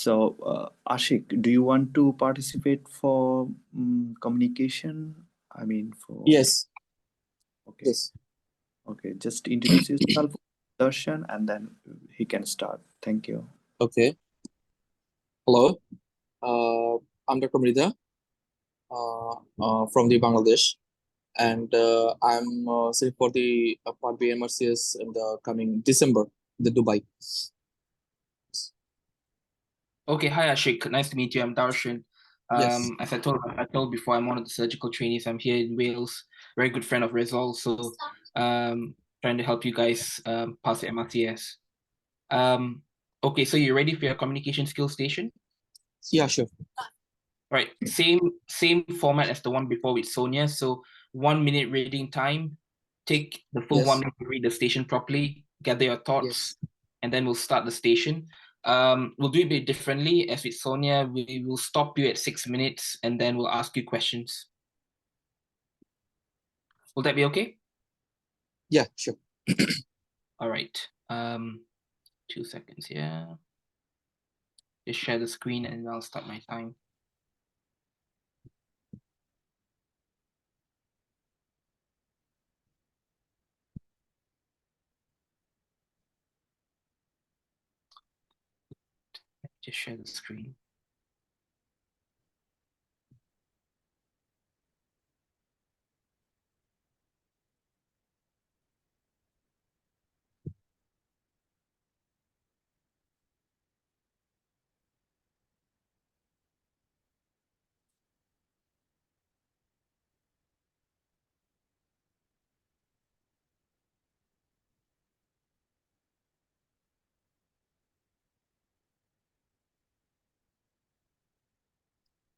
So, Ashik, do you want to participate for communication? I mean, for Yes, okay, yes. okay. Just introduce yourself, Darshan, and then he can start. Thank you. Okay. Hello. Uh, I'm Dr. Mrida from the Bangladesh, and I'm sitting for the Part B MRCS in the coming December, the Dubai. Okay, hi Ashik. Nice to meet you. I'm Darshan. Yes. As I told before, I'm one of the surgical trainees. I'm here in Wales. Very good friend of Rizal. So, trying to help you guys pass the MRCS. Okay, so you're ready for your communication skills station? Yeah, sure. Right. Same format as the one before with Sonia. So 1 minute reading time. Take the full Yes. 1 minute to read the station properly. Gather your thoughts, Yes. and then we'll start the station. We'll do it a bit differently. As with Sonia, we will stop you at 6 minutes, and then we'll ask you questions. Will that be okay? Yeah, sure. All right. 2 seconds here. Just share the screen, and I'll start my time. Just share the screen.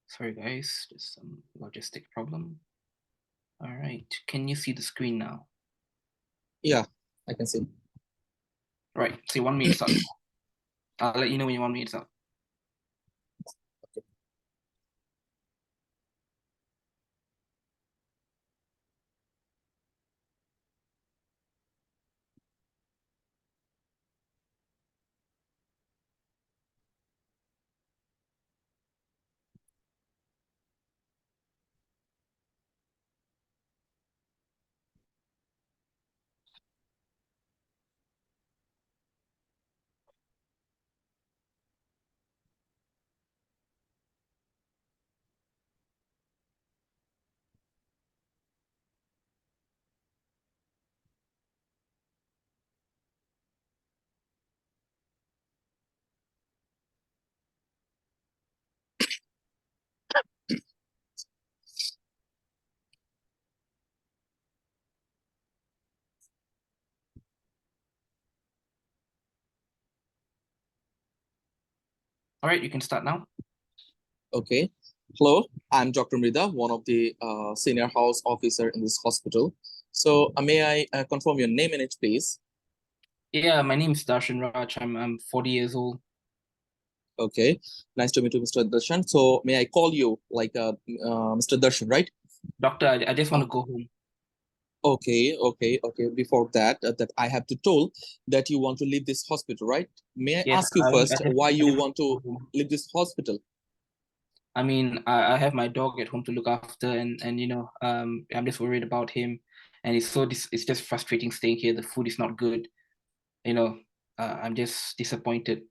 Sorry, guys, just some logistic problem. All right, can you see the screen now? Yeah, I can see. Right, so 1 minute up. I'll let you know when you 1 minute's up. Okay. All right, you can start now. Okay. Hello, I'm Dr. Mrida, one of the senior house officer in this hospital. So, may I confirm your name and age, please? Yeah, my name is Darshan Raj. I'm 40 years old. Okay, nice to meet you, Mr. Darshan. So, may I call you like Mr. Darshan, right? Doctor, I just want to go home. Okay. Before that, that I have to told that you want to leave this hospital, right? May I Yes, ask you first why I you just want to go home. leave this hospital? I mean, I have my dog at home to look after, and you know, I'm just worried about him, and it's just frustrating staying here. The food is not good, you know. I'm just disappointed.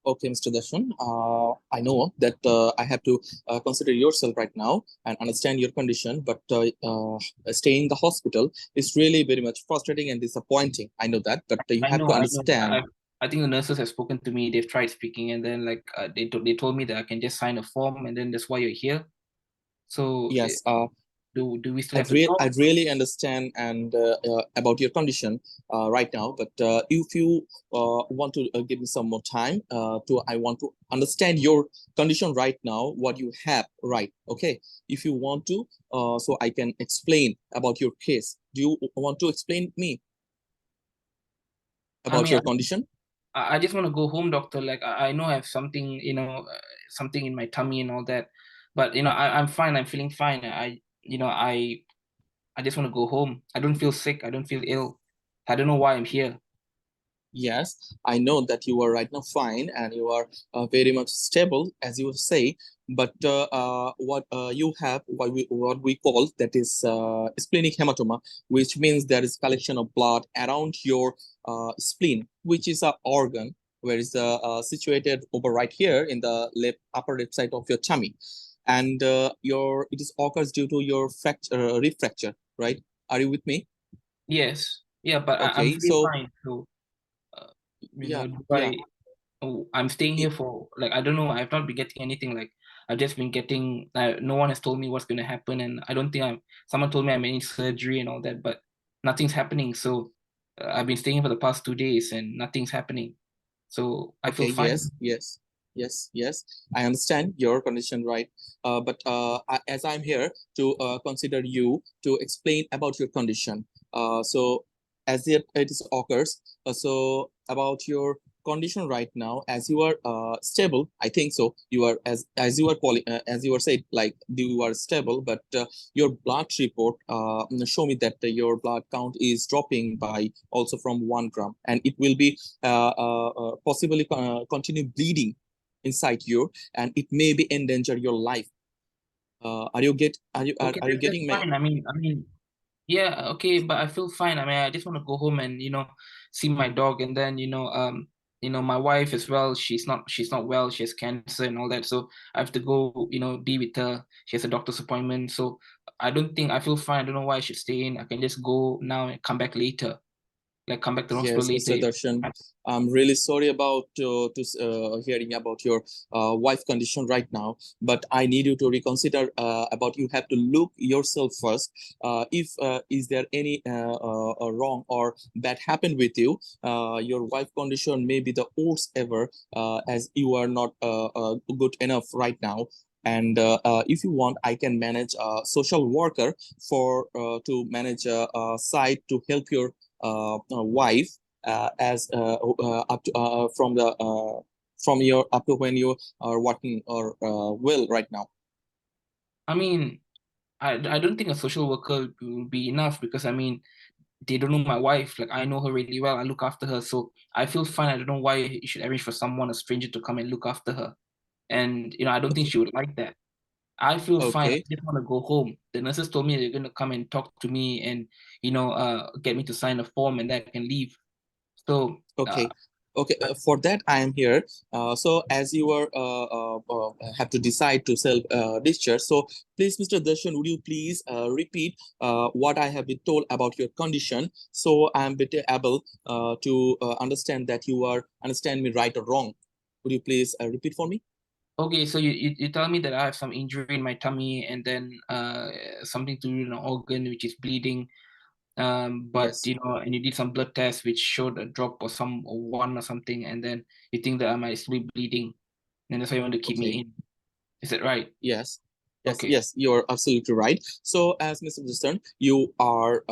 Okay, Mr. Darshan, I know that I have to consider yourself right now and understand your condition, but staying in the hospital is really very much frustrating and disappointing. I know that, but you have to I know. understand. I think the nurses have spoken to me. They've tried speaking, and then like they told me that I can just sign a form, and then that's why you're here. So Yes, do we still have to I talk? really understand and about your condition right now. But if you want to give me some more time I want to understand your condition right now, what you have, right? Okay. If you want to, so I can explain about your case. Do you want to explain me I about mean, your condition? I just want to go home, doctor. Like I know I have something, you know, something in my tummy and all that, but you know, I'm fine. I'm feeling fine. You know, I just want to go home. I don't feel sick. I don't feel ill. I don't know why I'm here. Yes, I know that you are right now fine and you are very much stable, as you say. But what you have, what we call that is splenic hematoma, which means there is collection of blood around your spleen, which is a organ where is situated over right here in the left upper left side of your tummy, and your it is occurs due to your fracture, rib fracture, right? Are you with me? Yes. Yeah, but I'm Okay, pretty so fine. So, you yeah, know, do yeah. I'm staying I- here for like I don't know. I've not been getting anything. Like I've just been getting. No one has told me what's gonna happen, and I don't think I'm. Someone told me I'm in surgery and all that, but nothing's happening. So I've been staying here for the past 2 days, and nothing's happening. So I feel Okay, fine. yes. I understand your condition, right? But as I'm here to consider you to explain about your condition. So as it is occurs, so about your condition right now, as you are stable, I think so. You are as you are as you are said, like you are stable, but your blood report show me that your blood count is dropping by also from 1 gram, and it will be possibly continue bleeding inside you, and it may be endanger your life. Okay, Are you that's getting me? fine. Yeah, okay, but I feel fine. I just want to go home and see my dog, and then my wife as well. She's not well. She has cancer and all that, so I have to go be with her. She has a doctor's appointment, so I feel fine. I don't know why I should stay in. I can just go now and come back later, like come back to the hospital Yes, Mr. later. Darshan. I'm really sorry about hearing about your wife condition right now, but I need you to reconsider about you have to look yourself first. If is there any wrong or bad happened with you, your wife condition may be the worst ever, as you are not good enough right now. And if you want, I can manage a social worker for to manage a site to help your wife as up to from your up to when you are working or well right now. I mean, I don't think a social worker will be enough because they don't know my wife. Like I know her really well. I look after her, so I feel fine. I don't know why you should arrange for someone, a stranger, to come and look after her. And I don't think she would like that. I feel fine. I Okay, just want to go home. The nurses told me they're gonna come and talk to me and get me to sign a form and that I can leave. So okay, okay. For that, I am here. So as you are have to decide to self discharge. So please, Mr. Darshan, would you please repeat what I have been told about your condition, so I am better able to understand that you are understand me right or wrong. Would you please repeat for me? okay, so you tell me that I have some injury in my tummy and then something to do with an organ which is bleeding. But Yes. and you did some blood tests which showed a drop or one or something, and then you think that I might still be bleeding, and that's why you want to keep me Okay. in. Is that right? Yes. Okay. Yes, you're absolutely right. So, as Mr. Dustin, you are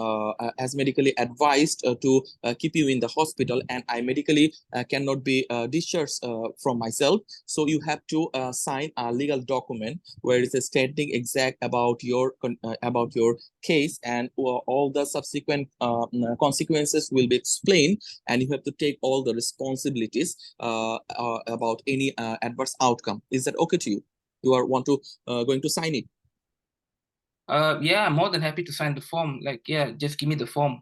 as medically advised to keep you in the hospital, and I medically cannot be discharged from myself. So, you have to sign a legal document where it's stating exact about your case, and all the subsequent consequences will be explained, and you have to take all the responsibilities about any adverse outcome. Is that okay to you? You are want to going to sign it? Yeah, I'm more than happy to sign the form. Like, yeah, just give me the form.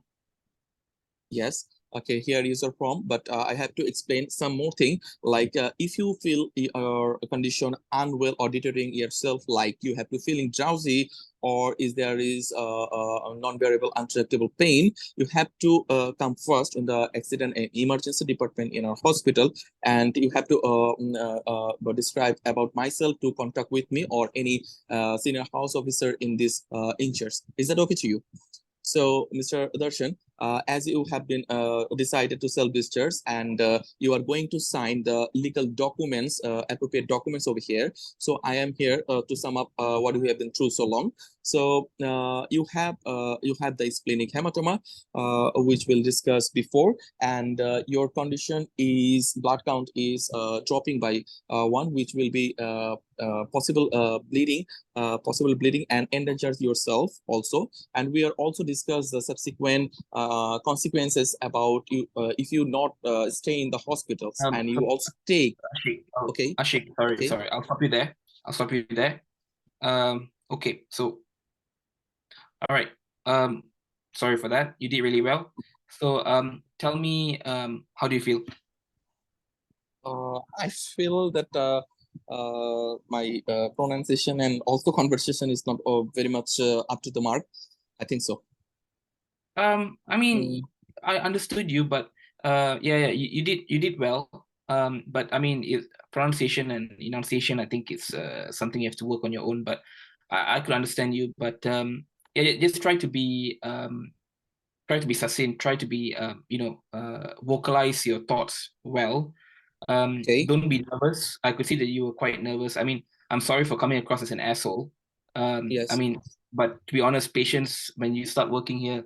Yes. Okay, here is your form, but I have to explain some more thing. Like if you feel your condition unwell or deteriorating yourself, like you have to feeling drowsy, or is there is a non-bearable, untractable pain, you have to come first in the accident and emergency department in our hospital, and you have to describe about myself to contact with me or any senior house officer in this insurance. Is that okay to you? So, Mr. Darshan, as you have been decided to self-discharge and you are going to sign the legal documents, appropriate documents over here. So, I am here to sum up what we have been through so long. So, you have the splenic hematoma, which we'll discuss before, and your condition is blood count is dropping by one, which will be possible bleeding and endangers yourself also. And we are also discuss the subsequent consequences about you if you not stay in the hospitals and you also take. Ashik, Okay. Ashik, sorry, I'll stop you there. Okay, so all right. Sorry for that. You did really well. So tell me, how do you feel? I feel that my pronunciation and also conversation is not very much up to the mark. I think so. I mean, I understood you, but yeah, you did well. But I mean, pronunciation and enunciation, I think it's something you have to work on your own. But I could understand you. But yeah, just try to be succinct. Try to be vocalize your thoughts well. Okay. Don't be nervous. I could see that you were quite nervous. I mean, I'm sorry for coming across as an asshole. Yes. I mean, but to be honest, patients, when you start working here,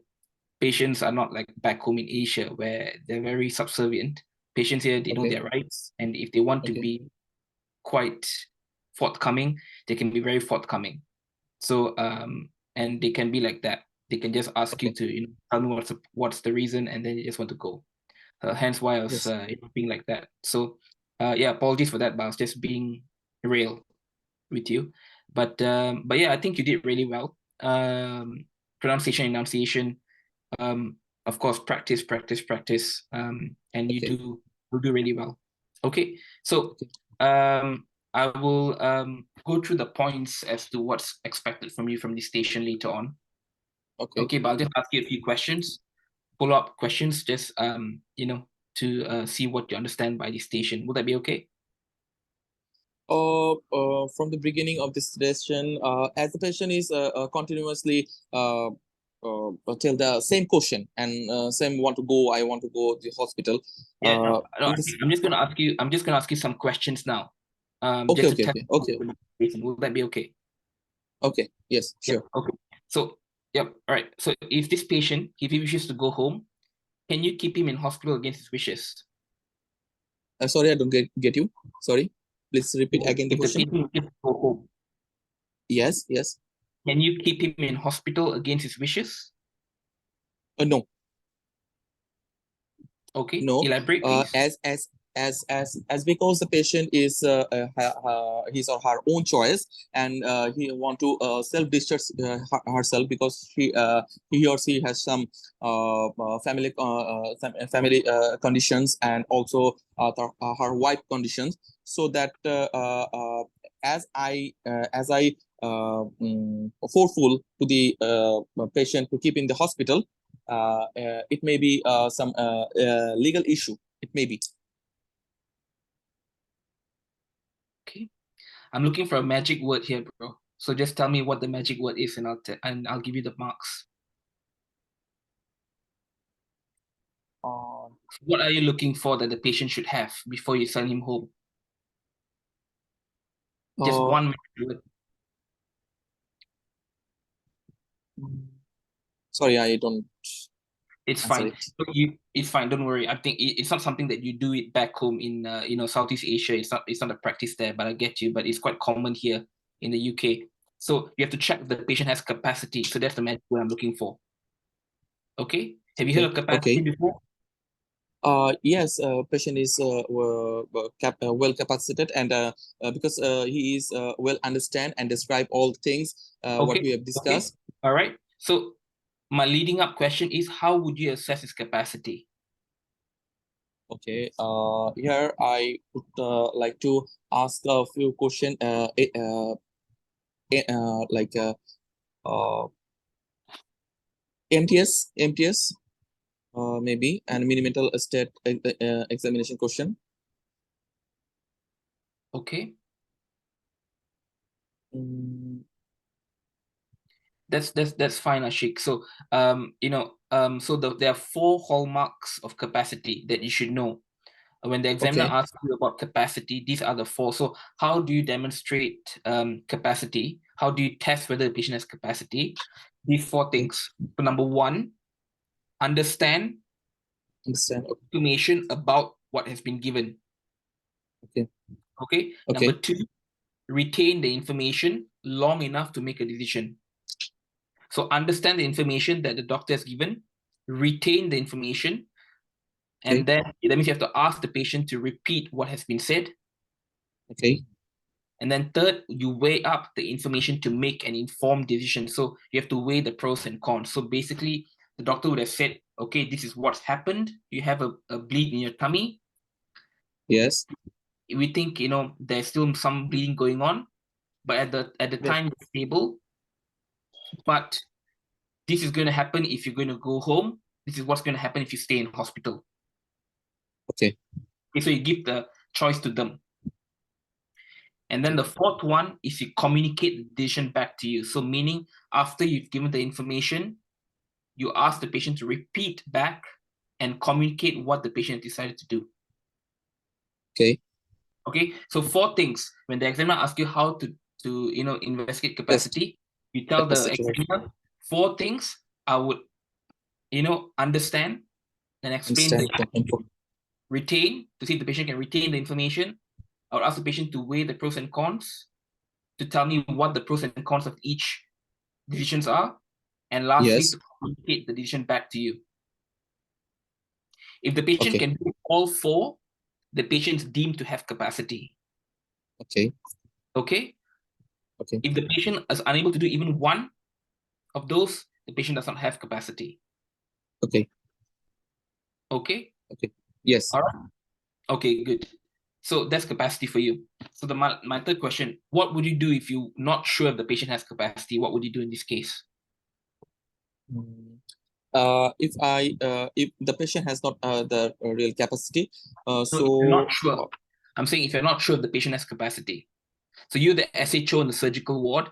patients are not like back home in Asia where they're very subservient. Patients here, they know their rights, and if they want to be quite forthcoming, they can be very forthcoming. So and they can be like that. They can just ask you to tell me what's the reason, and then you just want to go. Hence why I was being like that. So yeah, apologies for that, but I was just being real with you. But yeah, I think you did really well. Pronunciation, enunciation, of course, practice, and you do really well. Okay, so I will go through the points as to what's expected from you from the station later on. Okay, but I'll just ask you a few questions, follow-up questions, just to see what you understand by the station. Will that be okay? From the beginning of this session, as the patient is continuously tell the same question and same I want to go to the hospital. Yeah, no, I'm just gonna ask you some questions now. Okay. Will that be okay? Okay. Yes. Sure. Yeah, okay. So, yep. All right. So, if this patient, if he wishes to go home, can you keep him in hospital against his wishes? Sorry, I don't get you. Sorry. Please repeat again the question. If the patient wishes to go home, yes. Can you keep him in hospital against his wishes? No. Okay. No. Elaborate, please. As because the patient is his or her own choice, and he want to self-discharge herself because he or she has some family conditions, and also her wife conditions, so that as I forceful to the patient to keep in the hospital, it may be some legal issue. It may be. Okay, I'm looking for a magic word here, bro. So just tell me what the magic word is, and I'll give you the marks. What are you looking for that the patient should have before you send him home? Just one magic word. Sorry, I don't. It's fine. It's fine. Don't worry. I think it's not something that you do it back home in Southeast Asia. It's not a practice there. But I get you. But it's quite common here in the UK. So you have to check if the patient has capacity. So that's the magic word I'm looking for. Okay. Have you heard of capacity before? Yes, patient is well capacitated, and because he is well understand and describe all things what we have discussed. Okay. All right. So my leading up question is, how would you assess his capacity? Okay. Here I would like to ask a few questions. Like MTS. Maybe, and mini mental state examination question. Okay. That's fine, Ashik. So so there are 4 hallmarks of capacity that you should know. When the examiner asks you about capacity, these are the 4. So how do you demonstrate capacity? How do you test whether the patient has capacity? These 4 things. So number 1, understand information about what has been given. Okay. Number 2, retain the information long enough to make a decision. So understand the information that the doctor has given, retain the information, and then that means you have to ask the patient to repeat what has been said. Okay. And then third, you weigh up the information to make an informed decision. So you have to weigh the pros and cons. So basically, the doctor would have said, okay, this is what's happened. You have a bleed in your tummy. Yes. We think, there's still some bleeding going on, but at the time it's stable. But this is going to happen if you're going to go home. This is what's going to happen if you stay in hospital. Okay. So you give the choice to them. And then the fourth one is you communicate the decision back to you. So meaning after you've given the information, you ask the patient to repeat back and communicate what the patient decided to do. Okay. Okay. So 4 things. When the examiner asks you how to investigate capacity, you tell the examiner 4 things I would understand and explain retain to see if the patient can retain the information. I would ask the patient to weigh the pros and cons, to tell me what the pros and cons of each decisions are, and lastly, to communicate the decision back to you. If the patient can do all 4, the patient is deemed to have capacity. Okay. Okay? Okay. If the patient is unable to do even 1 of those, the patient does not have capacity. Okay. Okay? Okay. Yes. All right. Okay, good. So that's capacity for you. So my third question, what would you do if you're not sure if the patient has capacity? What would you do in this case? If the patient has not the real capacity, So if you're not sure, I'm saying if you're not sure if the patient has capacity. So you're the SHO in the surgical ward.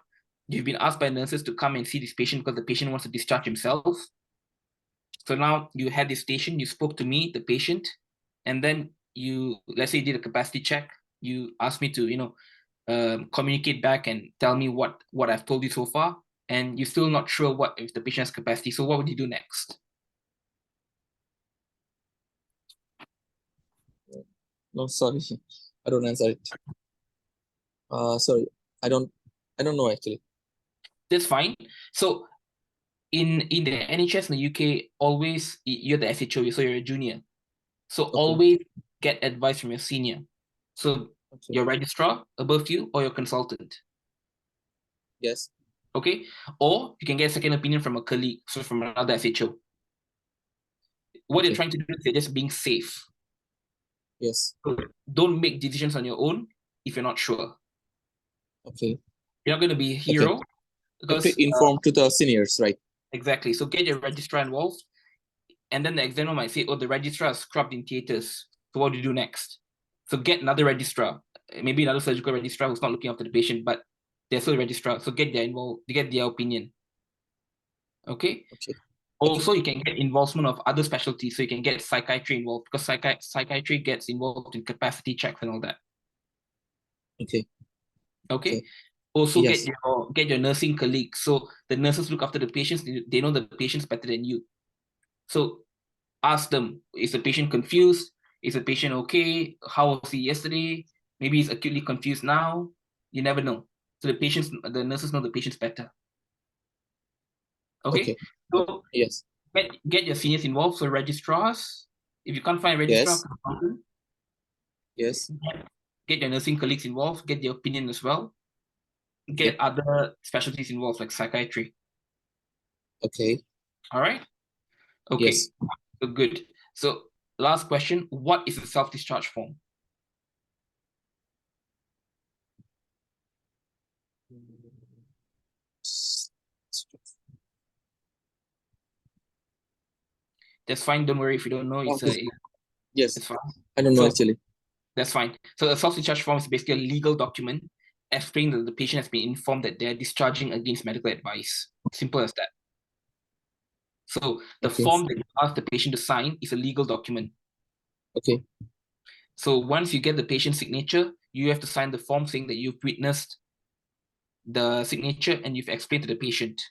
You've been asked by nurses to come and see this patient because the patient wants to discharge himself. So now you had this patient, you spoke to me, the patient, and then you, let's say you did a capacity check. You asked me to, communicate back and tell me what I've told you so far, and you're still not sure what if the patient has capacity. So what would you do next? No, sorry, I don't answer it. Sorry, I don't know actually. That's fine. So in the NHS in the UK, always you're the SHO, so you're a junior. So always get advice from your senior. So your registrar above you or your consultant. Yes. Okay. Or you can get a second opinion from a colleague, so from another SHO. What you're trying to do is you're just being safe. Yes. So don't make decisions on your own if you're not sure. Okay. You're not going to be a hero. Because inform to the seniors, right? Exactly. So get your registrar involved. And then the examiner might say, oh, the registrar is scrubbed in theatres. So what do you do next? So get another registrar, maybe another surgical registrar who's not looking after the patient, but they're still a registrar. So get their involved, to get their opinion. Okay? Also, you can get involvement of other specialties. So you can get psychiatry involved because psychiatry gets involved in capacity checks and all that. Okay. Also get your nursing colleagues. So the nurses look after the patients, they know the patients better than you. So ask them, is the patient confused? Is the patient okay? How was he yesterday? Maybe he's acutely confused now. You never know. So the nurses know the patients better. Okay. So yes. Get your seniors involved. So registrars, if you can't find a registrar, yes. Get your nursing colleagues involved, get their opinion as well. Get other specialties involved like psychiatry. Okay. All right. Okay. Yes. So good. So last question, what is a self-discharge form? That's fine. Don't worry if you don't know. Yes. It's fine. I don't know actually. That's fine. So a self-discharge form is basically a legal document explaining that the patient has been informed that they're discharging against medical advice. Simple as that. So the form that you ask the patient to sign is a legal document. Okay. So once you get the patient's signature, you have to sign the form saying that you've witnessed the signature and you've explained to the patient.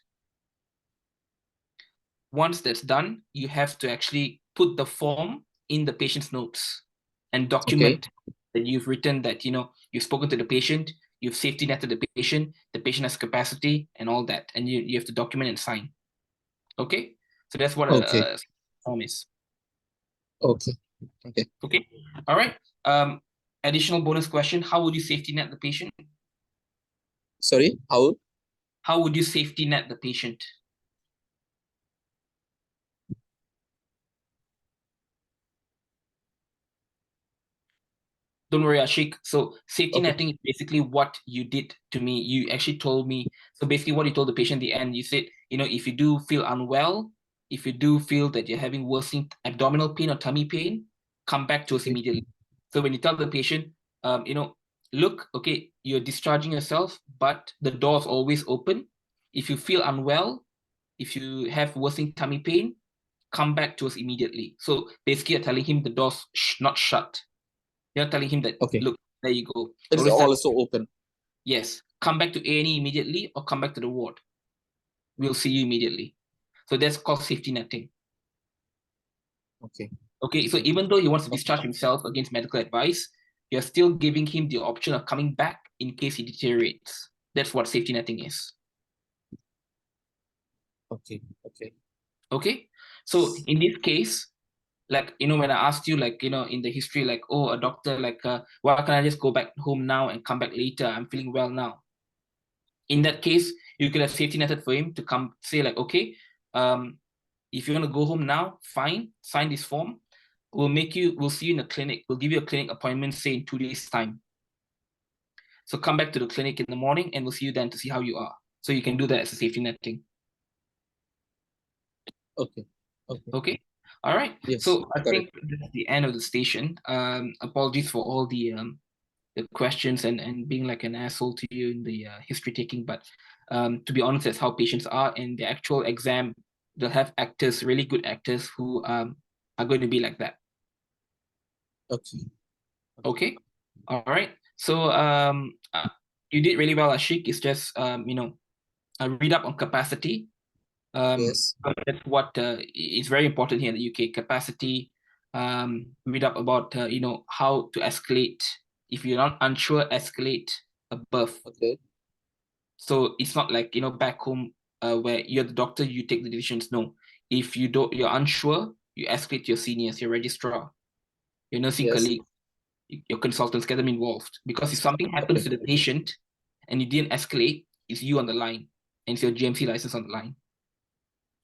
Once that's done, you have to actually put the form in the patient's notes and document that you've written that, you've spoken to the patient, you've safety netted the patient has capacity and all that, and you have to document and sign. Okay, so that's what a form is. Okay. Okay, all right. Additional bonus question: how would you safety net the patient? Sorry, how? How would you safety net the patient? Don't worry, Ashik. So safety netting is basically what you did to me. You actually told me. So basically what you told the patient at the end, you said, if you do feel unwell, if you do feel that you're having worsening abdominal pain or tummy pain, come back to us immediately. So when you tell the patient, look, okay, you're discharging yourself, but the door's always open. If you feel unwell, if you have worsening tummy pain, come back to us immediately. So basically you're telling him the door's not shut. You're telling him that, look, there you go. It's also open. Yes. Come back to A&E immediately or come back to the ward. We'll see you immediately. So that's called safety netting. Okay, so even though he wants to discharge himself against medical advice, you're still giving him the option of coming back in case he deteriorates. That's what safety netting is. Okay. So in this case, like, when I asked you, like, in the history, like, oh, a doctor, like, why can't I just go back home now and come back later? I'm feeling well now. In that case, you could have safety netted for him to come say, like, okay, if you want to go home now, fine, sign this form. We'll see you in the clinic. We'll give you a clinic appointment, say, in 2 days' time. So come back to the clinic in the morning and we'll see you then to see how you are. So you can do that as a safety netting. Okay. All right. Yes, so I think that's the end of the station. Apologies for all the questions and being like an asshole to you in the history taking, but to be honest, that's how patients are. In the actual exam, they'll have actors, really good actors, who are going to be like that. Okay. All right. So you did really well, Ashik. It's just read up on capacity. Yes. That's what is very important here in the UK. Capacity. Read up about how to escalate. If you're not unsure, escalate above. So it's not like back home where you're the doctor, you take the decisions. No, if you're unsure, you escalate to your seniors, your registrar, your nursing colleague, your consultants, get them involved. Because if something happens to the patient and you didn't escalate, it's you on the line and it's your GMC license on the line.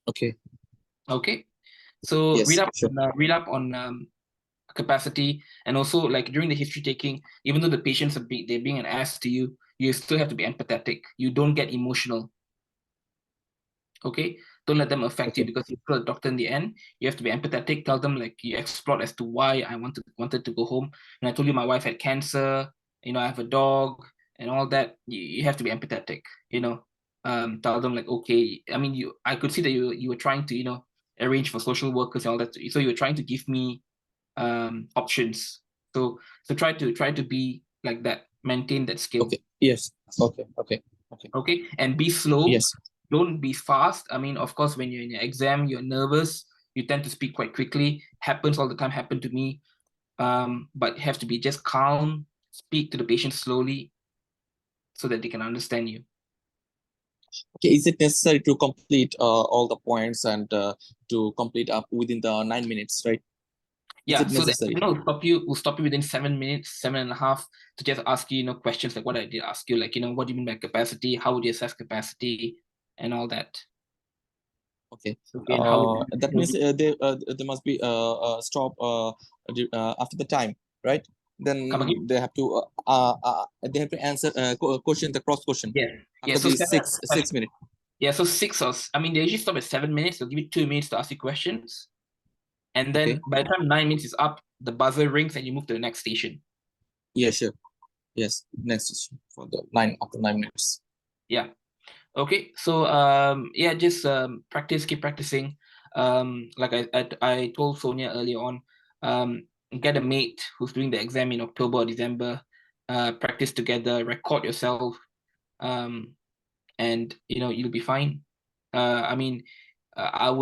Okay. So read up on capacity, and also, like, during the history taking, even though the patients they're being an ass to you, you still have to be empathetic. You don't get emotional. Okay, don't let them affect you, because you're still a doctor in the end. You have to be empathetic. Tell them, like, you explored as to why I wanted to go home, and I told you my wife had cancer. I have a dog and all that. You have to be empathetic. Tell them, like, okay. I mean, I could see that you were trying to arrange for social workers and all that. So you were trying to give me options. So try to be like that. Maintain that skill. Yes. Okay, and be slow. Yes. Don't be fast. I mean, of course, when you're in your exam, you're nervous. You tend to speak quite quickly. Happens all the time. Happened to me. But you have to be just calm. Speak to the patient slowly, so that they can understand you. Okay, is it necessary to complete all the points and to complete up within the 9 minutes, right? Yeah, so that, we'll stop you within 7 minutes, 7.5, to just ask you, questions like what I did ask you, like, what do you mean by capacity? How would you assess capacity and all that? Okay. So again, that means there must be stop after the time, right? Then they have to answer question, the cross question. Yeah. After So 6 minutes. Yeah, so they usually stop at 7 minutes. They'll give you 2 minutes to ask you questions. And then by the time 9 minutes is up, the buzzer rings and you move to the next station. Yeah, sure. Yes, next station for the after 9 minutes. Yeah. Okay. So just keep practicing. Like I told Sonia earlier on, get a mate who's doing the exam in October or December. Practice together, record yourself, and you'll be fine. I mean, are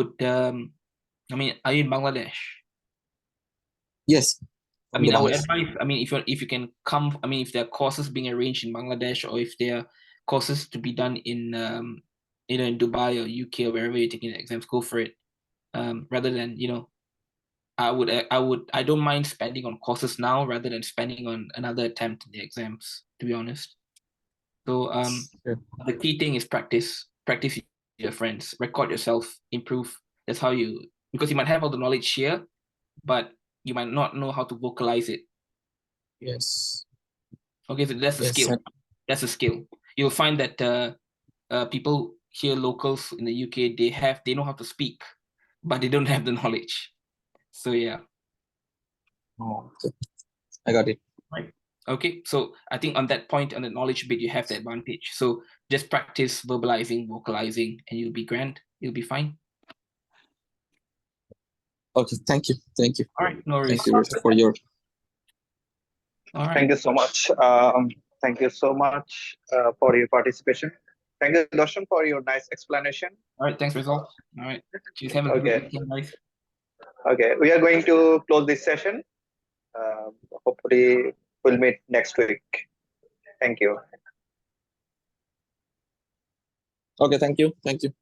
you in Bangladesh? Yes, I mean, I would advise, I mean, if you can come, I mean, if there are courses being arranged in Bangladesh, or if there are courses to be done in, you know, in Dubai or UK or wherever you're taking the exams, go for it. Rather than, you know, I don't mind spending on courses now rather than spending on another attempt in the exams, to be honest. So the key thing is practice with your friends, record yourself, improve. That's how you, because you might have all the knowledge here, but you might not know how to vocalize it. Yes. Okay, so that's a skill. That's a skill. You'll find that people here, locals in the UK, they know how to speak, but they don't have the knowledge. So yeah. Oh, okay. I got it. Right. Okay, so I think on that point, on the knowledge bit, you have the advantage. So just practice verbalizing, vocalizing, and you'll be grand. You'll be fine. Okay, thank you. Thank you. All right, no worries. Thank you for your. All right. Thank you so much. Thank you so much for your participation. Thank you, Darshan, for your nice explanation. All right, thanks, Rizal. All right. Cheers, have a good weekend, guys. Okay, we are going to close this session. Hopefully, we'll meet next week. Thank you. Okay, thank you. Thank you.